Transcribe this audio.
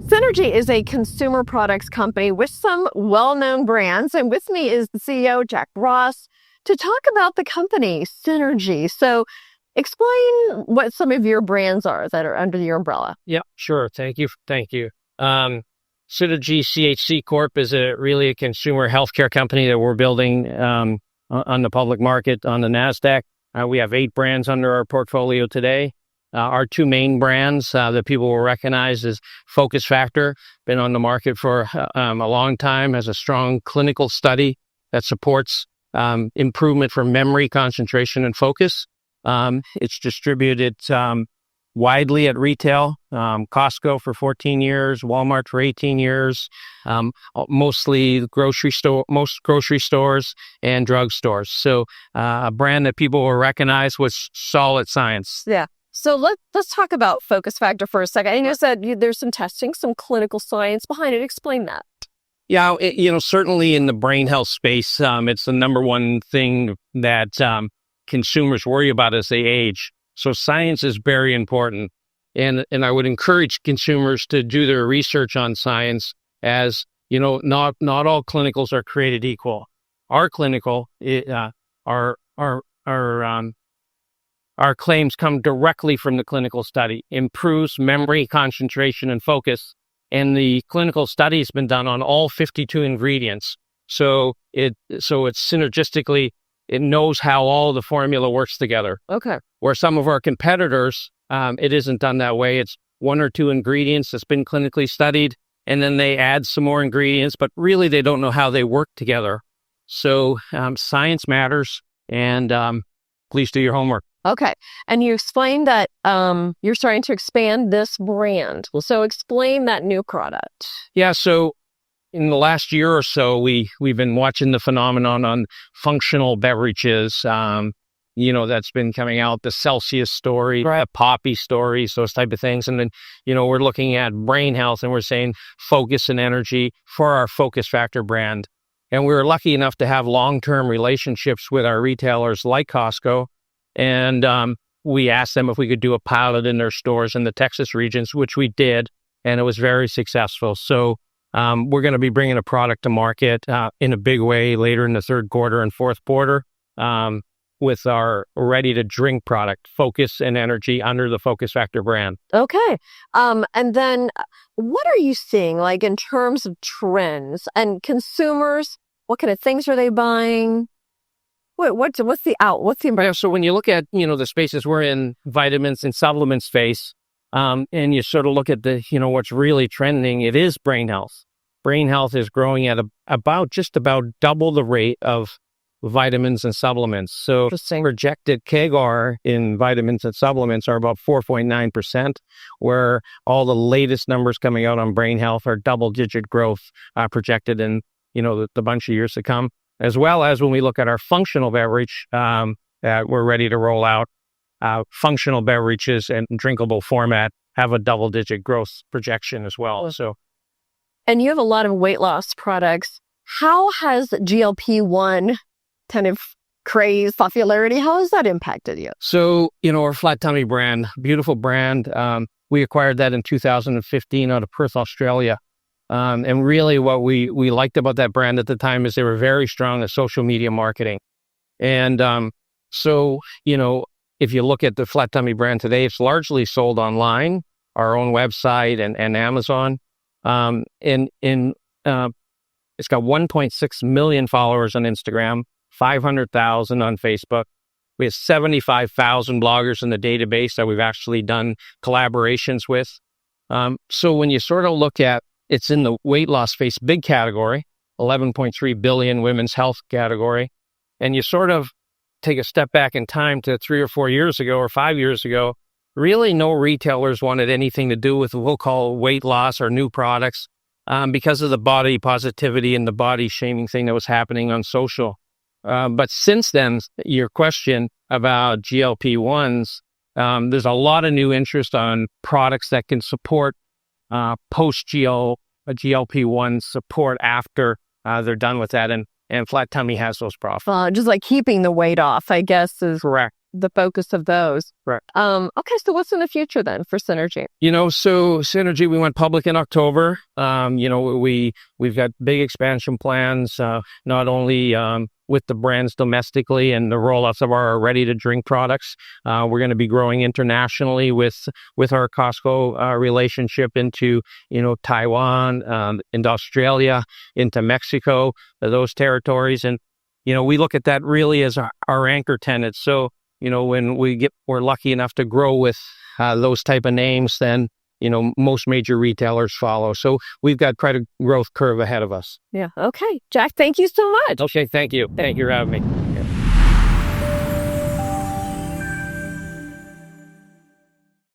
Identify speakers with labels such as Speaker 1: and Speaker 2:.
Speaker 1: Synergy is a consumer products company with some well-known brands. And with me is the CEO, Jack Ross, to talk about the company, Synergy. So explain what some of your brands are that are under your umbrella.
Speaker 2: Yeah, sure. Thank you. Synergy CHC Corp is really a consumer healthcare company that we're building on the public market on the NASDAQ. We have 8 brands under our portfolio today. Our 2 main brands that people will recognize is Focus Factor, been on the market for a long time, has a strong clinical study that supports improvement for memory, concentration, and focus. It's distributed widely at retail, Costco for 14 years, Walmart for 18 years, mostly most grocery stores and drugstores. So a brand that people will recognize with solid science.
Speaker 1: Yeah. So let's talk about Focus Factor for a second. I know you said there's some testing, some clinical science behind it. Explain that.
Speaker 2: Yeah, certainly in the brain health space, it's the number one thing that consumers worry about as they age. So science is very important. And I would encourage consumers to do their research on science, as, not all clinicals are created equal. Our clinical, our claims come directly from the clinical study, improves memory, concentration, and focus. And the clinical study has been done on all 52 ingredients. So it's synergistically, it knows how all the formula works together.
Speaker 1: Okay.
Speaker 2: Where some of our competitors, it isn't done that way. It's 1 or 2 ingredients that's been clinically studied, and then they add some more ingredients, but really they don't know how they work together. So science matters, and please do your homework.
Speaker 1: Okay. And you explained that you're starting to expand this brand. So explain that new product.
Speaker 2: Yeah. So in the last year or so, we've been watching the phenomenon on functional beverages, that's been coming out, the Celsius story, right, Poppy stories, those type of things. And then, we're looking at brain health, and we're saying focus and energy for our Focus Factor brand. And we were lucky enough to have long-term relationships with our retailers like Costco. And we asked them if we could do a pilot in their stores in the Texas regions, which we did, and it was very successful. So we're going to be bringing a product to market in a big way later in the 3rd quarter and 4th quarter with our ready-to-drink product, Focus and Energy, under the Focus Factor brand.
Speaker 1: Okay. And then what are you seeing, like, in terms of trends and consumers? What kind of things are they buying? What's the
Speaker 2: environment? So when you look at, the spaces we're in, vitamins and supplement space, and you sort of look at what's really trending, it is brain health. Brain health is growing at about double the rate of vitamins and supplements. So projected CAGR in vitamins and supplements are about 4.9%, where all the latest numbers coming out on brain health are double-digit growth projected in, the bunch of years to come. As well as when we look at our functional beverage that we're ready to roll out, functional beverages and drinkable format have a double-digit growth projection as well.
Speaker 1: And you have a lot of weight loss products. How has GLP-1 kind of craze, popularity, how has that impacted you?
Speaker 2: So, our Flat Tummy brand, beautiful brand. We acquired that in 2015 out of Perth, Australia. And really what we liked about that brand at the time is they were very strong at social media marketing. And if you look at the Flat Tummy brand today, it's largely sold online, our own website and Amazon. It's got 1.6 million followers on Instagram, 500,000 on Facebook. We have 75,000 bloggers in the database that we've actually done collaborations with. So when you sort of look at, it's in the weight loss space, big category, 11.3 billion women's health category. And you sort of take a step back in time to 3 or 4 years ago or 5 years ago, really no retailers wanted anything to do with what we'll call weight loss or new products because of the body positivity and the body shaming thing that was happening on social. But since then, your question about GLP-1s, there's a lot of new interest on products that can support post-GLP-1 support after they're done with that. And and Flat Tummy has those profits.
Speaker 1: Just like keeping the weight off, I guess, is
Speaker 2: Correct.
Speaker 1: the focus of those.
Speaker 2: Correct.
Speaker 1: Okay, so what's in the future then for Synergy?
Speaker 2: So Synergy, we went public in October. We've got big expansion plans, not only with the brands domestically and the rollouts of our ready-to-drink products. We're going to be growing internationally with our Costco relationship into Taiwan, into Australia, into Mexico, those territories, and we look at that really as our anchor tenants. So when we're lucky enough to grow with those type of names, then most major retailers follow. So we've got quite a growth curve ahead of us.
Speaker 1: Yeah. Okay, Jack, thank you so much.
Speaker 2: Okay, thank you. Thank you for having me.